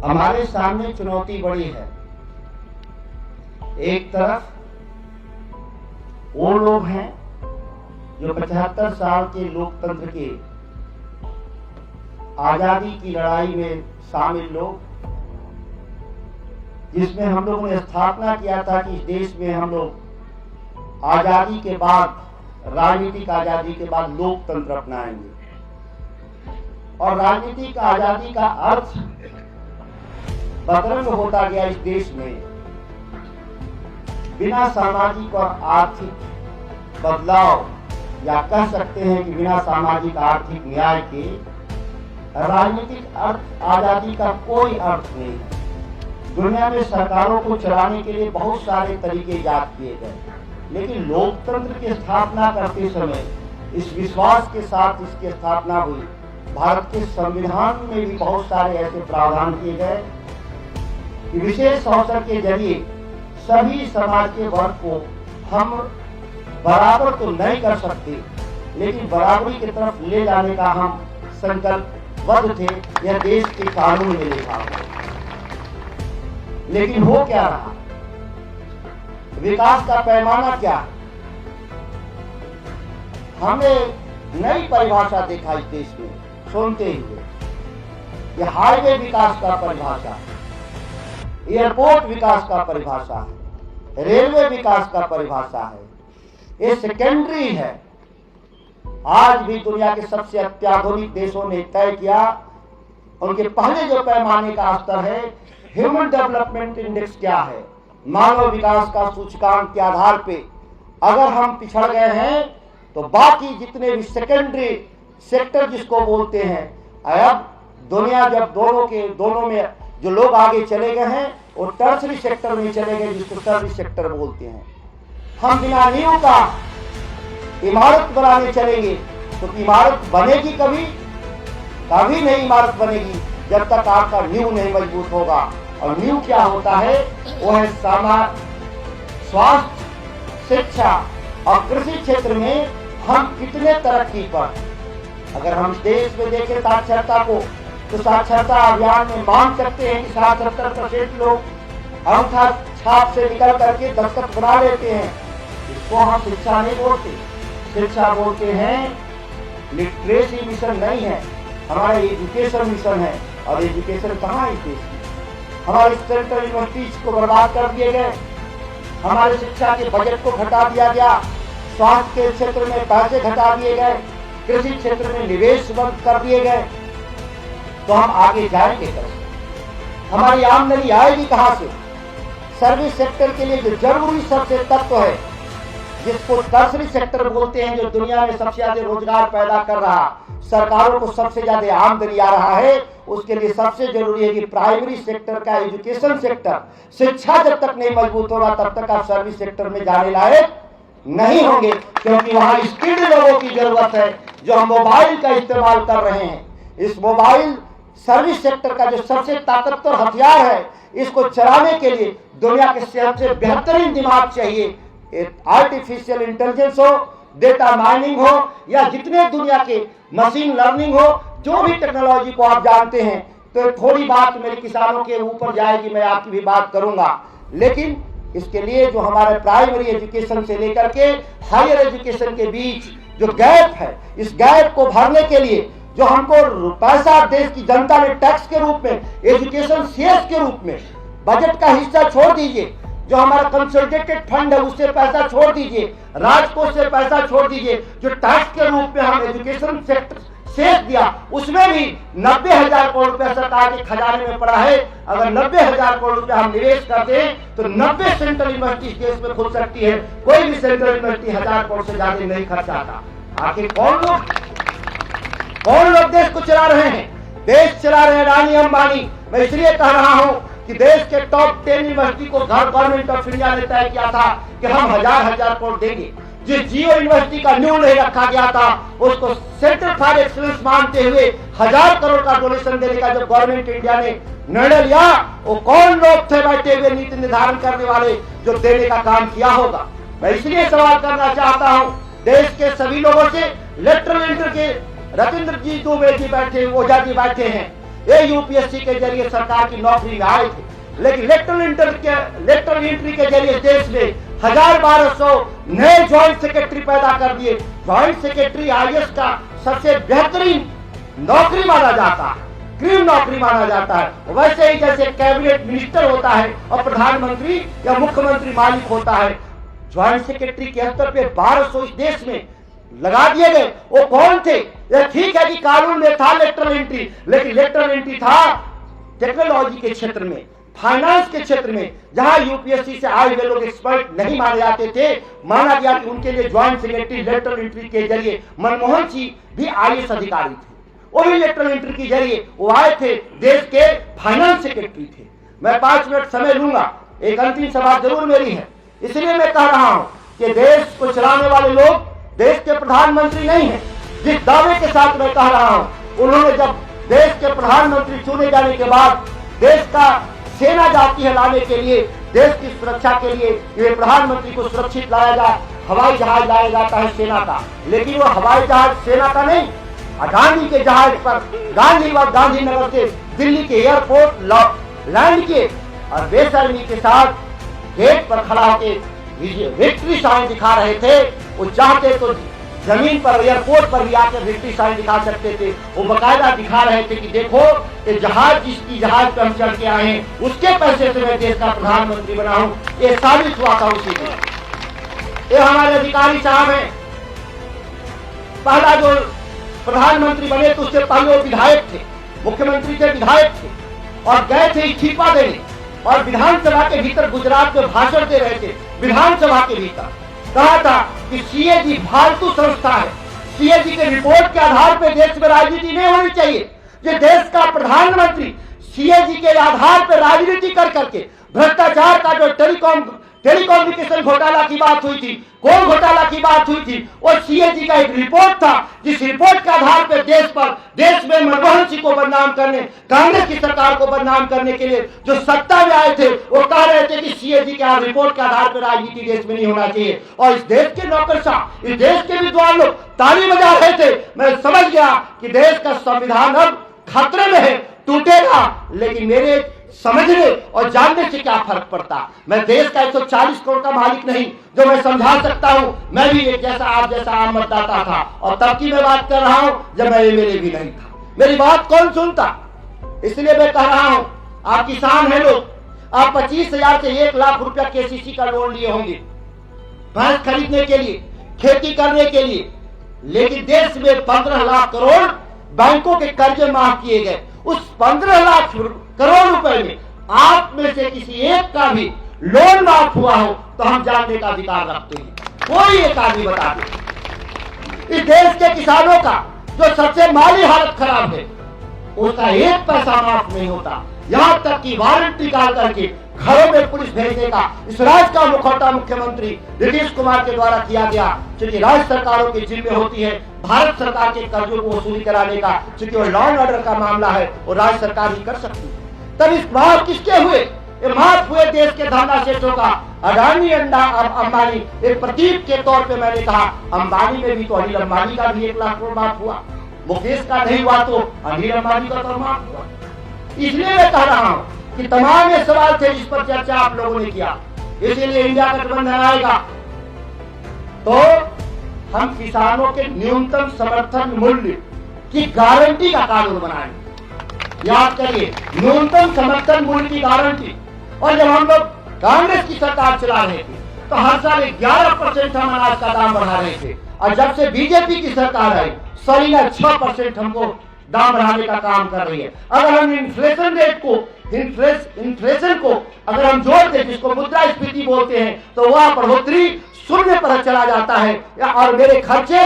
हमारे सामने चुनौती बड़ी है। एक तरफ वो लोग हैं जो 75 साल के लोकतंत्र के आजादी की लड़ाई में शामिल लोग, जिसमें हम लोगों ने स्थापना किया था कि इस देश में हम लोग आजादी के बाद, राजनीतिक आजादी के बाद लोकतंत्र अपनाएंगे। और राजनीतिक आजादी का अर्थ बदरंग होता गया इस देश में। बिना सामाजिक और आर्थिक बदलाव, या कह सकते हैं कि बिना सामाजिक आर्थिक न्याय के राजनीतिक आजादी का कोई अर्थ नहीं है। दुनिया में सरकारों को चलाने के लिए बहुत सारे तरीके इजाद किए गए, लेकिन लोकतंत्र की स्थापना करते समय इस विश्वास के साथ इसकी स्थापना हुई। भारत के संविधान में भी बहुत सारे ऐसे प्रावधान किए गए कि विशेष अवसर के जरिए सभी समाज के वर्ग को हम बराबर तो नहीं कर सकते, लेकिन बराबरी की तरफ ले जाने का हम संकल्पबद्ध थे। यह देश के कानून में लिखा हुआ। लेकिन हो क्या रहा? विकास का पैमाना क्या? हमने नई परिभाषा देखा इस देश में सुनते हुए। यह हाईवे विकास का परिभाषा, एयरपोर्ट विकास का परिभाषा है, रेलवे विकास का परिभाषा है। ये सेकेंडरी है। आज भी दुनिया के सबसे अत्याधुनिक देशों ने तय किया, उनके पहले जो पैमाने का स्तर है, ह्यूमन डेवलपमेंट इंडेक्स क्या है, मानव विकास का सूचकांक के आधार पे अगर हम पिछड़ गए हैं तो बाकी जितने भी सेकेंडरी सेक्टर जिसको बोलते हैं, अब दुनिया जब दोनों में जो लोग आगे चले गए हैं वो टर्सरी सेक्टर में चले गए, जिसको सर्विस सेक्टर बोलते हैं। हम बिना नींव का इमारत बनाने चलेंगे तो इमारत बनेगी कभी नहीं इमारत बनेगी जब तक आपका नींव नहीं मजबूत होगा। और नींव क्या होता है? वो है स्वास्थ्य, शिक्षा और कृषि क्षेत्र में हम कितने तरक्की पर। अगर हम देश में देखें साक्षरता को, तो साक्षरता अभियान में मांग करते हैं कि 77% लोग अंगूठा छाप से निकल करके दस्तखत बना लेते हैं। इसको हम शिक्षा नहीं बोलते, शिक्षा बोलते हैं। लिटरेसी मिशन नहीं है, हमारा एजुकेशन मिशन है। और एजुकेशन कहाँ है इस देश में? हमारे सेंट्रल यूनिवर्सिटीज को बर्बाद कर दिए गए, हमारे शिक्षा के बजट को घटा दिया गया, स्वास्थ्य के क्षेत्र में पैसे घटा दिए गए, कृषि क्षेत्र में निवेश बंद कर दिए गए। तो हम आगे जाएंगे कैसे? हमारी आमदनी आएगी कहां से? सर्विस सेक्टर के लिए जो जरूरी सबसे तत्व है, जिसको टर्सरी सेक्टर बोलते हैं, जो दुनिया में सबसे ज्यादा रोजगार पैदा कर रहा, सरकारों को सबसे ज्यादा आमदनी आ रहा है, उसके लिए सबसे जरूरी है कि प्राइमरी सेक्टर का एजुकेशन सेक्टर, शिक्षा जब तक नहीं मजबूत होगा तब तक आप सर्विस सेक्टर में जाने लायक नहीं होंगे, क्योंकि वहां स्किल्ड लोगों की जरूरत है जो हम मोबाइल का इस्तेमाल कर रहे हैं। इस मोबाइल सर्विस सेक्टर का जो सबसे ताकतवर हथियार है, इसको चलाने के लिए दुनिया के सबसे बेहतरीन दिमाग चाहिए। आर्टिफिशियल इंटेलिजेंस हो, डेटा माइनिंग हो, या जितने दुनिया के मशीन लर्निंग हो, जो भी टेक्नोलॉजी को आप जानते हैं। तो थोड़ी बात मेरे किसानों के ऊपर जाएगी, मैं आपकी भी बात करूंगा। लेकिन इसके लिए जो हमारे प्राइमरी एजुकेशन से लेकर के हायर एजुकेशन के बीच जो गैप है, इस गैप को भरने के लिए जो हमको पैसा देश की जनता ने टैक्स के रूप में, एजुकेशन सेस के रूप में, बजट का हिस्सा छोड़ दीजिए, जो हमारा कंसोलिडेटेड फंड है उससे पैसा छोड़ दीजिए, राजकोष से पैसा छोड़ दीजिए, जो टैक्स के रूप में हम एजुकेशन सेक्टर सेस दिया, उसमें भी 90,000 करोड़ रुपया सरकार के खजाने में पड़ा है। अगर 90,000 करोड़ रुपया हम निवेश करते हैं तो 90 सेंट्रल यूनिवर्सिटी देश में खुल सकती है। कोई भी सेंट्रल यूनिवर्सिटी 1000 करोड़ से ज्यादा नहीं खर्चा आता। आखिर कौन लोग देश को चला रहे हैं? देश चला रहे हैं रानी अंबानी। मैं इसलिए कह रहा हूं कि देश के टॉप 10 यूनिवर्सिटी को गवर्नमेंट ऑफ इंडिया ने तय किया था कि हम हजार करोड़ देंगे। जिस जियो यूनिवर्सिटी का न्यू नहीं रखा गया था, उसको सेंटर फॉर एक्सीलेंस मानते हुए 1000 करोड़ का डोनेशन देने का जो गवर्नमेंट इंडिया ने निर्णय लिया, वो कौन लोग थे बैठे हुए नीति निर्धारण करने वाले जो देने का काम किया होगा? मैं इसलिए सवाल करना चाहता हूं देश के सभी लोगों से। लेफ्टिनेंट के रविंद्र जी दुबे जी बैठे, ओझा जी बैठे हैं, ये यूपीएससी के जरिए सरकार की नौकरी में आए थे, लेकिन लेटरल एंट्री के जरिए देश में 1200 नए ज्वाइंट सेक्रेटरी पैदा कर दिए। ज्वाइंट सेक्रेटरी आईएएस का सबसे बेहतरीन नौकरी माना जाता है, क्रीम नौकरी माना जाता है। वैसे ही जैसे कैबिनेट मिनिस्टर होता है और प्रधानमंत्री या मुख्यमंत्री मालिक होता है, ज्वाइंट सेक्रेटरी के स्तर पे 1200 इस देश में लगा दिए गए। वो कौन थे? ये ठीक है कि कानून में था लेटरल एंट्री, लेकिन लेटरल एंट्री था टेक्नोलॉजी के क्षेत्र में, फाइनेंस के क्षेत्र में, जहां यूपीएससी से आए हुए लोग एक्सपर्ट नहीं माने जाते थे। माना गया कि उनके लिए ज्वाइंट सेक्रेटरी लेटरल एंट्री के जरिए, मनमोहन सिंह भी आईएएस अधिकारी थे, वो भी लेटरल एंट्री के जरिए वो आए थे, देश के फाइनेंस सेक्रेटरी थे। मैं 5 मिनट समय लूंगा, एक अंतिम सभा जरूर मेरी है, इसलिए मैं कह रहा हूं कि देश को चलाने वाले लोग देश के प्रधानमंत्री नहीं है। जिस दावे के साथ मैं कह रहा हूं, उन्होंने जब देश के प्रधानमंत्री चुने जाने के बाद देश का सेना जाती है लाने के लिए, देश की सुरक्षा के लिए ये प्रधानमंत्री को सुरक्षित लाया जाए, हवाई जहाज लाया जाता है सेना का, लेकिन वो हवाई जहाज सेना का नहीं, गांधी के जहाज पर गांधीनगर से दिल्ली के एयरपोर्ट लैंड किए और बेशर्मी के साथ गेट पर खड़ा होकर विक्ट्री साइन दिखा रहे थे। वो चाहते तो जमीन पर एयरपोर्ट पर भी आकर विक्ट्री साइन दिखा सकते थे। वो बकायदा दिखा रहे थे कि देखो ये जहाज, जिसकी जहाज पर हम चढ़ के आए हैं, उसके पैसे से मैं देश का प्रधानमंत्री बना हूं। ये साबित हुआ था उसी दिन। ये हमारे अधिकारी साहब हैं, पहला जो प्रधानमंत्री बने तो उससे पहले वो विधायक थे, मुख्यमंत्री थे, विधायक थे, और गए थे इस्तीफा देने और विधानसभा के भीतर गुजरात में भाषण दे रहे थे। विधानसभा के भीतर कहा था कि सीएजी फालतू संस्था है, सीएजी के रिपोर्ट के आधार पर देश में राजनीति नहीं होनी चाहिए। ये देश का प्रधानमंत्री सीएजी के आधार पर राजनीति कर करके भ्रष्टाचार का जो टेलीकॉम्युनिकेशन घोटाला की बात हुई थी, कोल घोटाला की बात हुई थी, और सीएजी का एक रिपोर्ट था, जिस रिपोर्ट के आधार पर देश में मनमोहन सिंह को बदनाम करने, कांग्रेस की सरकार को बदनाम करने के लिए जो सत्ता में आए थे, वो कह रहे थे कि सीएजी के रिपोर्ट के आधार पर राजनीति देश में नहीं होना चाहिए। और इस देश के नौकरशाह, इस देश के विद्वान लोग ताली बजा रहे थे। मैं समझ गया कि देश का संविधान अब खतरे में है, टूटेगा, लेकिन मेरे समझने और जानने से क्या फर्क पड़ता। मैं देश का 140 करोड़ का मालिक नहीं जो मैं समझा सकता हूं। मैं भी एक जैसा आप जैसा आम मतदाता था, और तब की मैं बात कर रहा हूं जब मैं एमएलए भी नहीं था। मेरी बात कौन सुनता? इसलिए मैं कह रहा हूं, आप किसान हैं लोग, आप 25,000 से 1 लाख रुपया केसीसी का लोन लिए होंगे भैंस खरीदने के लिए, खेती करने के लिए, लेकिन देश में 15 लाख करोड़ बैंकों के कर्जे माफ किए गए। उस 15 लाख करोड़ रुपए में आप में से किसी एक का भी लोन माफ हुआ हो तो हम जानने का अधिकार रखते हैं। कोई एक आदमी बता दे। इस देश के किसानों का जो सबसे माली हालत खराब है, उसका एक पैसा माफ नहीं होता। यहां तक कि वारंट निकाल करके घरों में पुलिस भेजने का इस राज्य का मुखौटा मुख्यमंत्री नीतीश कुमार के द्वारा किया गया। क्योंकि राज्य सरकारों की जिम्मे होती है भारत सरकार के कर्जों को वसूली कराने का, क्योंकि वो लॉ एंड ऑर्डर का मामला है, वो राज्य सरकार ही कर सकती है। तब इस माफ किसके हुए? ये माफ हुए देश के धंधा सेठों का। अडानी अंबानी एक प्रतीक के तौर पे मैंने कहा, अंबानी में भी तो अनिल अंबानी का भी 1 लाख करोड़ माफ हुआ, मुकेश का नहीं हुआ तो अनिल अंबानी का तो माफ हुआ। इसलिए मैं कह रहा हूं कि तमाम ये सवाल थे जिस पर चर्चा आप लोगों ने किया, इसीलिए इंडिया गठबंधन आएगा तो हम किसानों के न्यूनतम समर्थन मूल्य की गारंटी का कानून बनाएंगे। याद करिए, न्यूनतम समर्थन मूल्य की गारंटी। और जब हम लोग कांग्रेस की सरकार चला रहे थे तो हर साल 11% हम अनाज का दाम बढ़ा रहे थे, और जब से बीजेपी की सरकार आई सालाना 6% हमको दाम बढ़ाने का काम कर रही है। अगर हम इन्फ्लेशन रेट को, इन्फ्लेशन को अगर हम जोड़ दें, जिसको मुद्रास्फीति बोलते हैं, तो वह बढ़ोतरी 0 पर चला जाता है। और मेरे खर्चे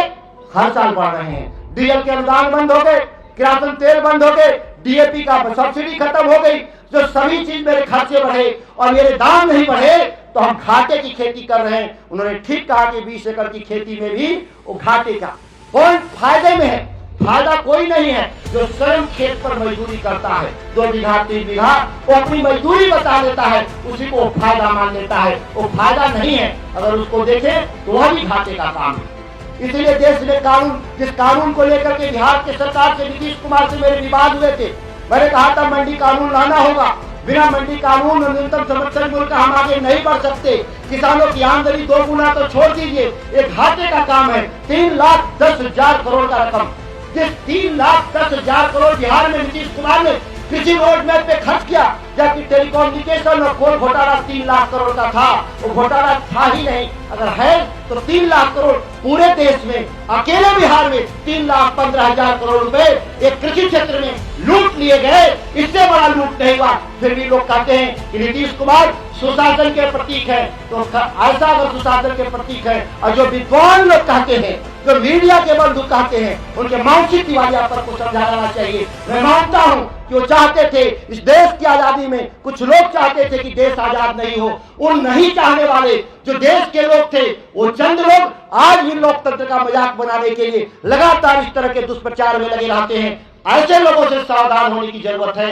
हर साल बढ़ रहे हैं। डीजल के अनुदान बंद हो गए, किरासन तेल बंद हो गए, डीएपी का सब्सिडी खत्म हो गई, जो सभी चीज मेरे खर्चे बढ़े और मेरे दाम नहीं बढ़े तो हम घाटे की खेती कर रहे हैं। उन्होंने ठीक कहा कि 20 एकड़ की खेती में भी वो घाटे का, कौन फायदे में है? फायदा कोई नहीं है। जो स्वयं खेत पर मजदूरी करता है 2 बीघा 3 बीघा, वो अपनी मजदूरी बता देता है, उसी को फायदा मान लेता है। वो फायदा नहीं है, अगर उसको देखें तो वह भी घाटे का काम है। इसलिए देश में कानून, जिस कानून को लेकर के बिहार के सरकार से, नीतीश कुमार से मेरे विवाद हुए थे, मैंने कहा था मंडी कानून लाना होगा, बिना मंडी कानून और न्यूनतम समर्थन मूल्य का हम आगे नहीं बढ़ सकते। किसानों की आमदनी 2 गुना तो छोड़ दीजिए, एक घाटे का काम है। 3,10,000 करोड़ का रकम, जिस 3,10,000 करोड़ बिहार में नीतीश कुमार ने कृषि रोड मैप पे खर्च किया, जबकि टेलीकॉम्युनिकेशन और कोल घोटाला 3 लाख करोड़ का था, वो घोटाला था ही नहीं। अगर है तो 3 लाख करोड़ पूरे देश में, अकेले बिहार में 3,15,000 करोड़ रुपए एक कृषि क्षेत्र में लूट लिए गए। इससे बड़ा लूट नहीं हुआ। फिर भी लोग कहते हैं कि नीतीश कुमार सुशासन के प्रतीक है। तो ऐसा अगर सुशासन के प्रतीक है, और जो विद्वान लोग कहते हैं, जो मीडिया के बंधु कहते हैं, उनके मानसिक दिवालिया पर को समझाना चाहिए। मैं मानता हूं कि वो चाहते थे इस देश की आजादी में, कुछ लोग चाहते थे कि देश आजाद नहीं हो। उन नहीं चाहने वाले जो देश के लोग थे, वो चंद लोग आज भी लोकतंत्र का मजाक बनाने के लिए लगातार इस तरह के दुष्प्रचार में लगे रहते हैं। ऐसे लोगों से सावधान होने की जरूरत है।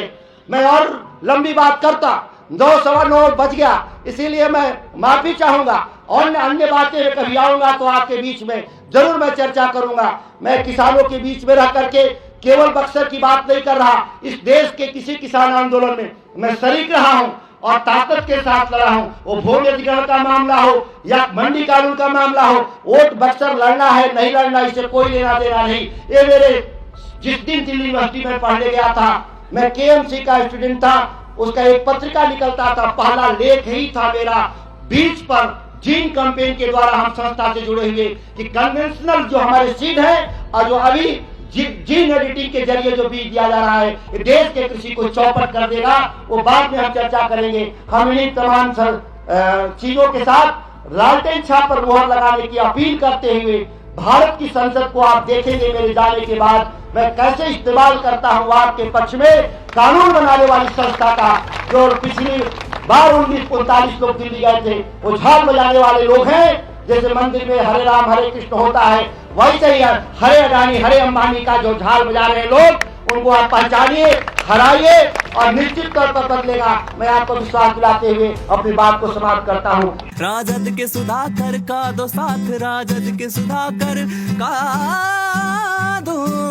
मैं और लंबी बात करता, 9:15 बज गया, इसीलिए मैं माफी चाहूंगा। और अन्य बातें कभी आऊंगा तो आपके बीच में जरूर मैं चर्चा करूंगा। मैं किसानों के बीच में रह करके केवल बक्सर की बात नहीं कर रहा, इस देश के किसी किसान आंदोलन में मैं शरीक रहा हूं और ताकत के साथ लड़ा हूं। वो भूमि अधिग्रहण का मामला हो या मंडी कानून का मामला हो, वोट बक्सर लड़ना है नहीं लड़ना, इससे कोई लेना देना नहीं। ये मेरे जिस दिन दिल्ली यूनिवर्सिटी में पढ़ने गया था, मैं केएमसी का स्टूडेंट था, उसका एक पत्रिका निकलता था, पहला लेख ही था मेरा बीच पर जीन कैंपेन के द्वारा हम संस्था से जुड़े हुए कि कन्वेंशनल जो हमारे सीड है और जो अभी जीन एडिटिंग के जरिए जो बीज दिया जा रहा है, ये देश के कृषि को चौपट कर देगा। वो बाद में हम चर्चा करेंगे। हम इन्हीं तमाम चीजों के साथ लालटेन छाप पर मुहर लगाने की अपील करते हुए भारत की संसद को आप देखेंगे मेरे जाने के बाद मैं कैसे इस्तेमाल करता हूँ आपके पक्ष में कानून बनाने वाली संस्था का। जो पिछली बार 1939 लोग दिल्ली गए थे, वो झाल बजाने वाले लोग हैं। जैसे मंदिर में हरे राम हरे कृष्ण होता है, वैसे ही हरे अडानी हरे अंबानी का जो झाल बजा रहे लोग, उनको आप पहचानिए, हराइए और निश्चित तौर पर बदलेगा। मैं आपको विश्वास दिलाते हुए अपनी बात को समाप्त करता हूँ। राजद के सुधाकर का दो साथ, राजद के सुधाकर का दो